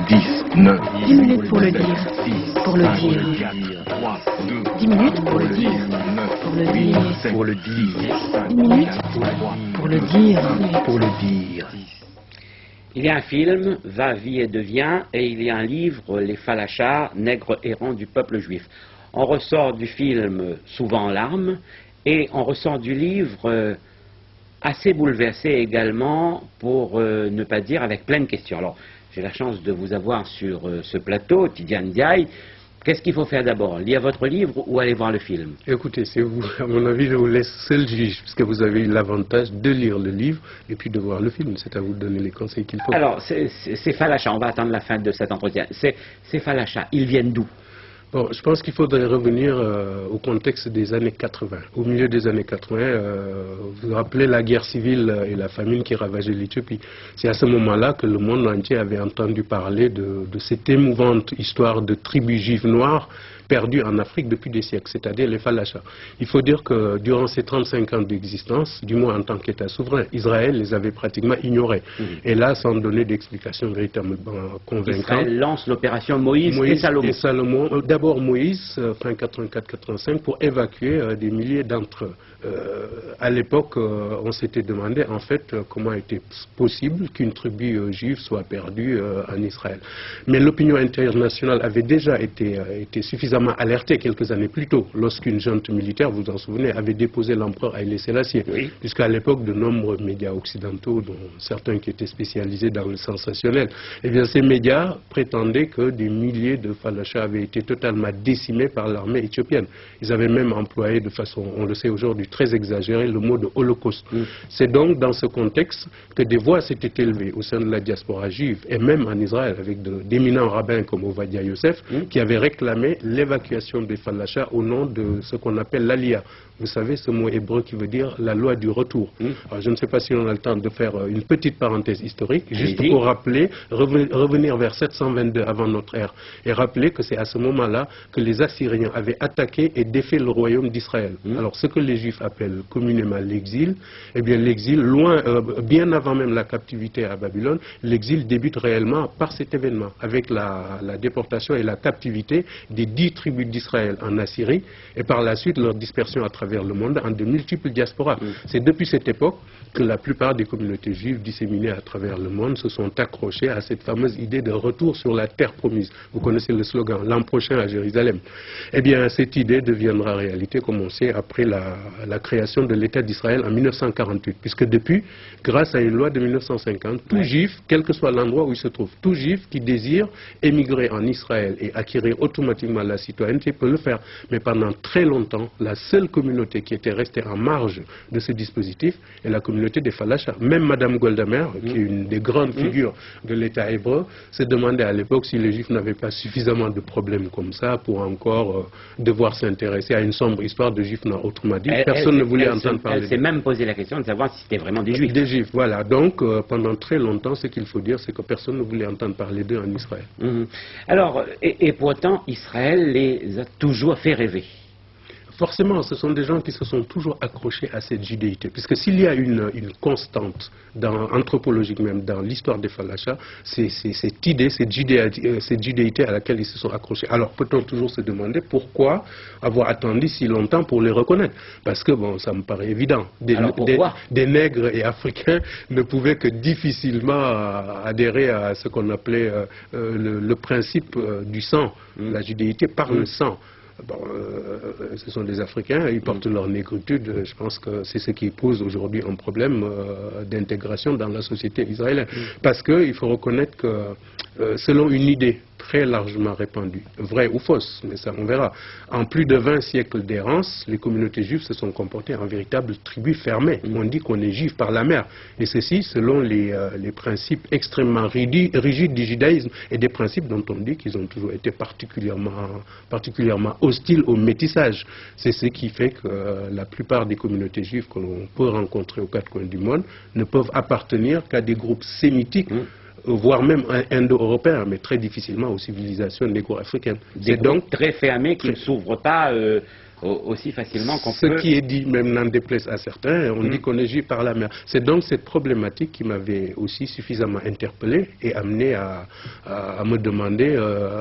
10, 9, 10 minutes pour le dire. Pour le dire. 3, 2, 10 minutes pour le dire. 9, Pour le dire. pour le dire. 10 minutes pour le dire. Pour le dire. Il y a un film, Va, vie et devient, et il y a un livre, Les Falachas, nègres errants du peuple juif. On ressort du film souvent en larmes, et on ressort du livre assez bouleversé également, pour ne pas dire avec plein de questions. Alors, j'ai la chance de vous avoir sur ce plateau, Tidiane Diaye. Qu'est-ce qu'il faut faire d'abord? Lire votre livre ou aller voir le film? Écoutez, c'est vous. À mon avis, je vous laisse seul juge, puisque vous avez eu l'avantage de lire le livre et puis de voir le film. C'est à vous de donner les conseils qu'il faut. Alors, ces Falachas, on va attendre la fin de cet entretien. Ces Falachas, ils viennent d'où? Bon, je pense qu'il faudrait revenir au contexte des années 80. Au milieu des années 80, vous vous rappelez la guerre civile et la famine qui ravageait l'Éthiopie. C'est à ce moment-là que le monde entier avait entendu parler de cette émouvante histoire de tribus juives noires perdues en Afrique depuis des siècles, c'est-à-dire les Falachas. Il faut dire que durant ces 35 ans d'existence, du moins en tant qu'État souverain, Israël les avait pratiquement ignorés. Et là, sans donner d'explication véritablement convaincante. Israël lance l'opération Moïse et Salomon. D'abord Moïse, fin 84-85, pour évacuer des milliers d'entre eux. À l'époque, on s'était demandé en fait comment était possible qu'une tribu juive soit perdue en Israël. Mais l'opinion internationale avait déjà été suffisamment alertée quelques années plus tôt, lorsqu'une junte militaire, vous vous en souvenez, avait déposé l'empereur Haïlé Sélassié. Oui. Puisqu'à l'époque, de nombreux médias occidentaux, dont certains qui étaient spécialisés dans le sensationnel, eh bien ces médias prétendaient que des milliers de Falachas avaient été totalement décimés par l'armée éthiopienne. Ils avaient même employé de façon, on le sait aujourd'hui, très exagérée, le mot de holocauste. C'est donc dans ce contexte que des voix s'étaient élevées au sein de la diaspora juive, et même en Israël, avec d'éminents rabbins comme Ovadia Yosef, qui avaient réclamé l'évacuation des Falachas au nom de ce qu'on appelle l'Aliyah. Vous savez, ce mot hébreu qui veut dire la loi du retour. Alors, je ne sais pas si on a le temps de faire une petite parenthèse historique, juste pour rappeler, revenir vers 722 avant notre ère, et rappeler que c'est à ce moment-là que les Assyriens avaient attaqué et défait le royaume d'Israël. Alors, ce que les Juifs appellent communément l'exil, eh bien l'exil, bien avant même la captivité à Babylone, l'exil débute réellement par cet événement, avec la déportation et la captivité des 10 tribus d'Israël en Assyrie, et par la suite leur dispersion à travers le monde en de multiples diasporas. C'est depuis cette époque que la plupart des communautés juives disséminées à travers le monde se sont accrochées à cette fameuse idée de retour sur la terre promise. Vous connaissez le slogan, l'an prochain à Jérusalem. Eh bien, cette idée deviendra réalité, comme on sait, après la création de l'État d'Israël en 1948, puisque depuis, grâce à une loi de 1950, tout juif, quel que soit l'endroit où il se trouve, tout juif qui désire émigrer en Israël et acquérir automatiquement la citoyenneté peut le faire. Mais pendant très longtemps, la seule communauté qui était restée en marge de ce dispositif est la communauté des Falachas. Même Madame Golda Meir, qui est une des grandes figures de l'État hébreu, se demandait à l'époque si les Juifs n'avaient pas suffisamment de problèmes comme ça pour encore devoir s'intéresser à une sombre histoire de Juifs noirs. Autrement dit, personne ne voulait entendre parler. Elle s'est même posé la question de savoir si c'était vraiment des Juifs. Des Juifs, voilà. Donc, pendant très longtemps, ce qu'il faut dire, c'est que personne ne voulait entendre parler d'eux en Israël. Alors, et pourtant, Israël les a toujours fait rêver. Forcément, ce sont des gens qui se sont toujours accrochés à cette judéité. Puisque s'il y a une constante, anthropologique même, dans l'histoire des Falachas, c'est cette idée, cette judéité à laquelle ils se sont accrochés. Alors peut-on toujours se demander pourquoi avoir attendu si longtemps pour les reconnaître? Parce que, bon, ça me paraît évident. Des nègres et africains ne pouvaient que difficilement adhérer à ce qu'on appelait le principe du sang, la judéité par le sang. Bon, ce sont des Africains, ils portent leur négritude. Je pense que c'est ce qui pose aujourd'hui un problème d'intégration dans la société israélienne. Parce qu'il faut reconnaître que, selon une idée très largement répandue, vraie ou fausse, mais ça on verra, en plus de 20 siècles d'errance, les communautés juives se sont comportées en véritables tribus fermées. On dit qu'on est juif par la mer. Et ceci selon les principes extrêmement rigides du judaïsme et des principes dont on dit qu'ils ont toujours été particulièrement hostiles au métissage. C'est ce qui fait que la plupart des communautés juives que l'on peut rencontrer aux quatre coins du monde ne peuvent appartenir qu'à des groupes sémitiques, voire même indo-européens, mais très difficilement aux civilisations négro-africaines. Des groupes très fermés qui ne s'ouvrent pas aussi facilement qu'on Ce peut... qui est dit, même n'en déplaise à certains, on dit qu'on est juif par la mère. C'est donc cette problématique qui m'avait aussi suffisamment interpellé et amené à me demander,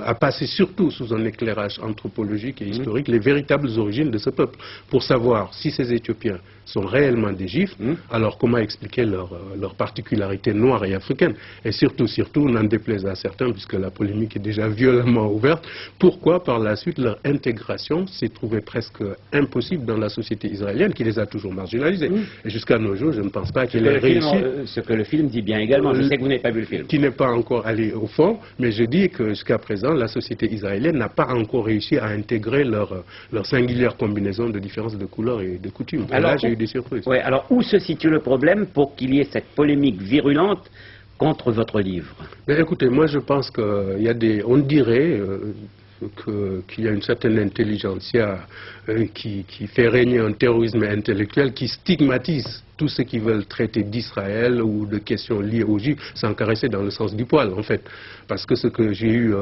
à passer surtout sous un éclairage anthropologique et historique, les véritables origines de ce peuple, pour savoir si ces Éthiopiens sont réellement des juifs, alors comment expliquer leur particularité noire et africaine. Et surtout, n'en déplaise à certains, puisque la polémique est déjà violemment ouverte, pourquoi par la suite leur intégration s'est trouvée presque impossible dans la société israélienne, qui les a toujours marginalisés. Et jusqu'à nos jours, je ne pense pas qu'elle ait réussi. Ce que le film dit bien également, je sais que vous n'avez pas vu le film. Qui n'est pas encore allé au fond, mais je dis que jusqu'à présent, la société israélienne n'a pas encore réussi à intégrer leur singulière combinaison de différences de couleurs et de coutumes. Alors, là, j'ai eu des surprises. Ouais, alors, où se situe le problème pour qu'il y ait cette polémique virulente contre votre livre? Mais écoutez, moi je pense qu'il y a des... On dirait qu'il y a une certaine intelligentsia qui fait régner un terrorisme intellectuel qui stigmatise tous ceux qui veulent traiter d'Israël ou de questions liées aux Juifs, sans caresser dans le sens du poil, en fait. Parce que ce que j'ai eu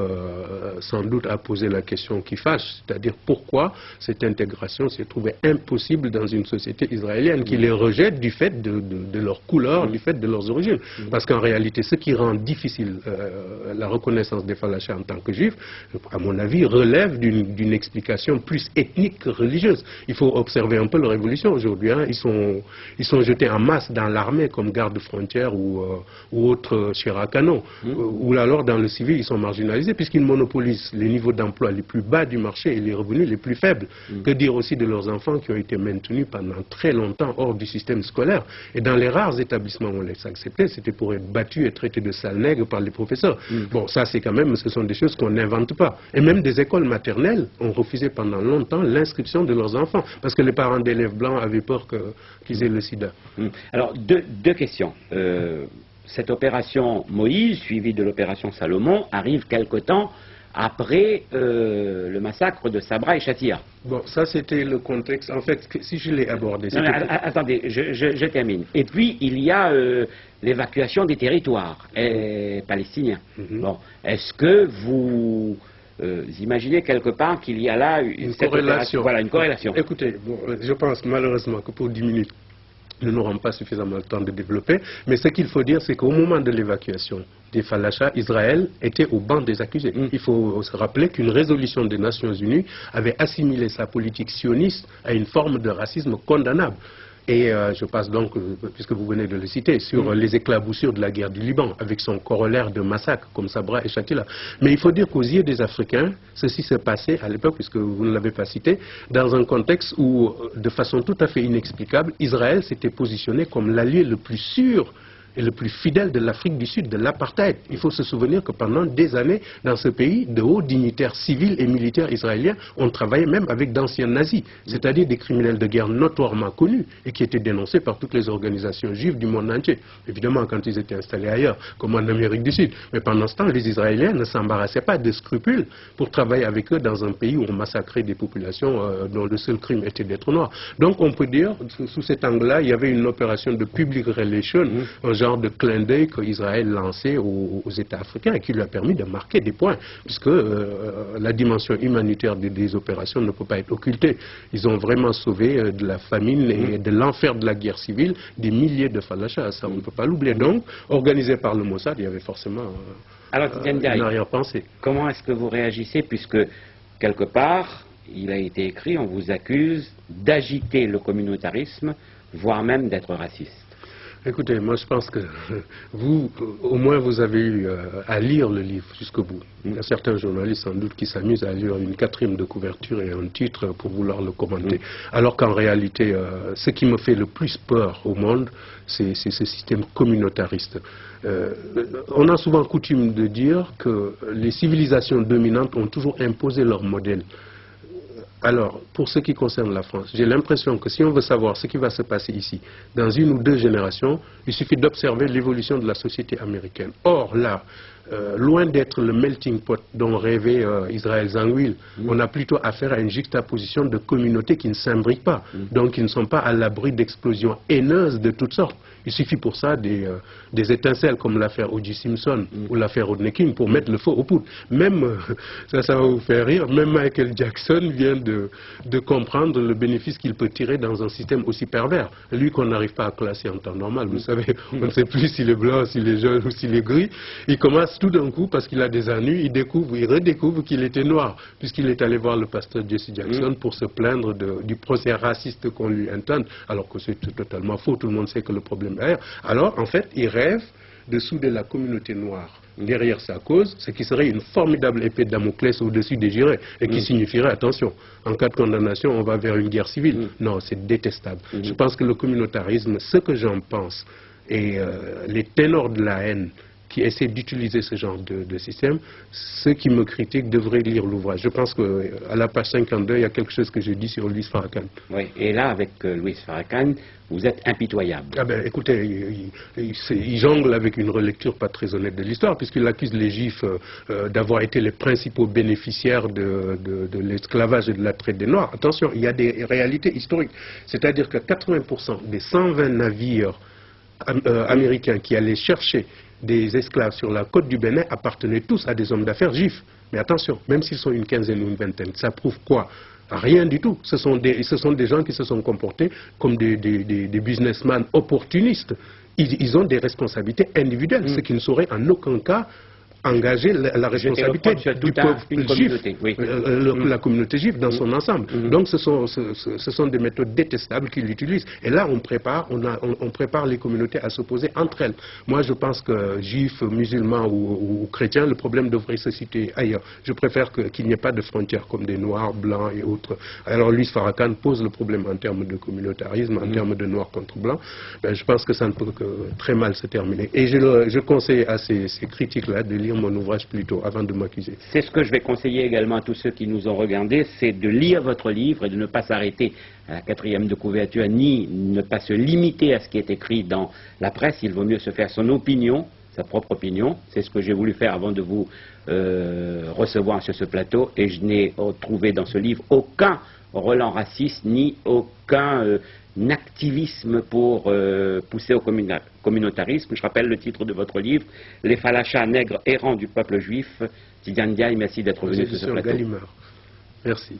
sans doute à poser la question qui fâche, c'est-à-dire pourquoi cette intégration s'est trouvée impossible dans une société israélienne qui les rejette du fait de leur couleur, du fait de leurs origines. Parce qu'en réalité, ce qui rend difficile la reconnaissance des Falachas en tant que Juifs, à mon avis, relève d'une explication plus ethnique que religieuse. Il faut observer un peu leur évolution aujourd'hui. Hein. Ils sont jetés en masse dans l'armée comme garde-frontières ou autres chiracanos. Ou alors dans le civil, ils sont marginalisés puisqu'ils monopolisent les niveaux d'emploi les plus bas du marché et les revenus les plus faibles. Que dire aussi de leurs enfants qui ont été maintenus pendant très longtemps hors du système scolaire. Et dans les rares établissements où on les acceptait, c'était pour être battus et traités de sales nègres par les professeurs. Bon, ça c'est quand même, ce sont des choses qu'on n'invente pas. Et même des écoles maternelles ont refusé pendant longtemps l'inscription de leurs enfants parce que les parents d'élèves blancs avaient peur qu'ils aient le sida. Alors, deux questions. Cette opération Moïse, suivie de l'opération Salomon, arrive quelque temps après le massacre de Sabra et Shatila. Bon, ça c'était le contexte. En fait, si je l'ai abordé... Non, attendez, je termine. Et puis, il y a l'évacuation des territoires palestiniens. Bon, est-ce que vous... imaginez quelque part qu'il y a là une corrélation. Voilà, une corrélation. Écoutez, bon, je pense malheureusement que pour 10 minutes, nous n'aurons pas suffisamment le temps de développer. Mais ce qu'il faut dire, c'est qu'au moment de l'évacuation des Falachas, Israël était au banc des accusés. Il faut se rappeler qu'une résolution des Nations Unies avait assimilé sa politique sioniste à une forme de racisme condamnable. Et je passe donc, puisque vous venez de le citer, sur les éclaboussures de la guerre du Liban, avec son corollaire de massacres comme Sabra et Shatila. Mais il faut dire qu'aux yeux des Africains, ceci s'est passé à l'époque, puisque vous ne l'avez pas cité, dans un contexte où, de façon tout à fait inexplicable, Israël s'était positionné comme l'allié le plus sûr et le plus fidèle de l'Afrique du Sud, de l'apartheid. Il faut se souvenir que pendant des années, dans ce pays, de hauts dignitaires civils et militaires israéliens ont travaillé même avec d'anciens nazis, c'est-à-dire des criminels de guerre notoirement connus et qui étaient dénoncés par toutes les organisations juives du monde entier. Évidemment, quand ils étaient installés ailleurs, comme en Amérique du Sud. Mais pendant ce temps, les Israéliens ne s'embarrassaient pas de scrupules pour travailler avec eux dans un pays où on massacrait des populations dont le seul crime était d'être noir. Donc on peut dire, sous cet angle-là, il y avait une opération de public relation, un genre de clin d'œil qu'Israël lançait aux États africains et qui lui a permis de marquer des points, puisque la dimension humanitaire des opérations ne peut pas être occultée. Ils ont vraiment sauvé de la famine et de l'enfer de la guerre civile des milliers de Falachas. Ça, on ne peut pas l'oublier. Donc, organisé par le Mossad, il y avait forcément une arrière-pensée. Comment est-ce que vous réagissez, puisque quelque part, il a été écrit, on vous accuse d'agiter le communautarisme, voire même d'être raciste? Écoutez, moi je pense que vous, au moins vous avez eu à lire le livre jusqu'au bout. Il y a certains journalistes sans doute qui s'amusent à lire une 4e de couverture et un titre pour vouloir le commenter. Alors qu'en réalité, ce qui me fait le plus peur au monde, c'est ce système communautariste. On a souvent coutume de dire que les civilisations dominantes ont toujours imposé leur modèle. Alors, pour ce qui concerne la France, j'ai l'impression que si on veut savoir ce qui va se passer ici, dans 1 ou 2 générations, il suffit d'observer l'évolution de la société américaine. Or, là, loin d'être le melting pot dont rêvait Israël Zangwill, on a plutôt affaire à une juxtaposition de communautés qui ne s'imbriquent pas, donc qui ne sont pas à l'abri d'explosions haineuses de toutes sortes. Il suffit pour ça des étincelles comme l'affaire O.J. Simpson ou l'affaire Rodney King pour mettre le feu aux poudres. Même, ça va vous faire rire, même Michael Jackson vient de comprendre le bénéfice qu'il peut tirer dans un système aussi pervers. Lui qu'on n'arrive pas à classer en temps normal, vous savez, on ne sait plus s'il est blanc, s'il est jaune ou s'il est gris. Il commence tout d'un coup, parce qu'il a des ennuis, il redécouvre qu'il était noir, puisqu'il est allé voir le pasteur Jesse Jackson pour se plaindre du procès raciste qu'on lui intente, alors que c'est totalement faux, tout le monde sait que le problème est derrière. Alors, en fait, il rêve de souder la communauté noire derrière sa cause, ce qui serait une formidable épée de Damoclès au-dessus des jurés, et qui signifierait, attention, en cas de condamnation, on va vers une guerre civile. Non, c'est détestable. Je pense que le communautarisme, ce que j'en pense, et les ténors de la haine qui essaient d'utiliser ce genre de système, ceux qui me critiquent devraient lire l'ouvrage. Je pense qu'à la page 52, il y a quelque chose que j'ai dit sur Louis Farrakhan. Oui, et là, avec Louis Farrakhan, vous êtes impitoyable. Ah ben, écoutez, il jongle avec une relecture pas très honnête de l'histoire, puisqu'il accuse les Juifs d'avoir été les principaux bénéficiaires de l'esclavage et de la traite des Noirs. Attention, il y a des réalités historiques. C'est-à-dire que 80% des 120 navires américains qui allaient chercher des esclaves sur la côte du Bénin appartenaient tous à des hommes d'affaires juifs. Mais attention, même s'ils sont une quinzaine ou une vingtaine, ça prouve quoi? Rien du tout. Ce sont des gens qui se sont comportés comme des businessmen opportunistes. Ils ont des responsabilités individuelles, ce qui ne saurait en aucun cas engager la responsabilité du peuple juif, la communauté juive dans son ensemble. Donc ce sont des méthodes détestables qu'il utilise. Et là, on prépare les communautés à s'opposer entre elles. Moi, je pense que juifs, musulmans ou chrétiens, le problème devrait se situer ailleurs. Je préfère qu'il n'y ait pas de frontières comme des noirs, blancs et autres. Alors, Louis Farrakhan pose le problème en termes de communautarisme, en termes de noirs contre blancs. Ben, je pense que ça ne peut que très mal se terminer. Et je conseille à ces critiques-là de lire mon ouvrage plutôt avant de m'accuser. C'est ce que je vais conseiller également à tous ceux qui nous ont regardés, c'est de lire votre livre et de ne pas s'arrêter à la 4e de couverture, ni ne pas se limiter à ce qui est écrit dans la presse. Il vaut mieux se faire son opinion, sa propre opinion. C'est ce que j'ai voulu faire avant de vous recevoir sur ce plateau, et je n'ai trouvé dans ce livre aucun relent raciste, ni aucun activisme pour pousser au communautarisme. Je rappelle le titre de votre livre, Les Falachas, nègres errants du peuple juif. Tidiane Ndiaye, merci d'être venu sur ce plateau. Gallimard. Merci.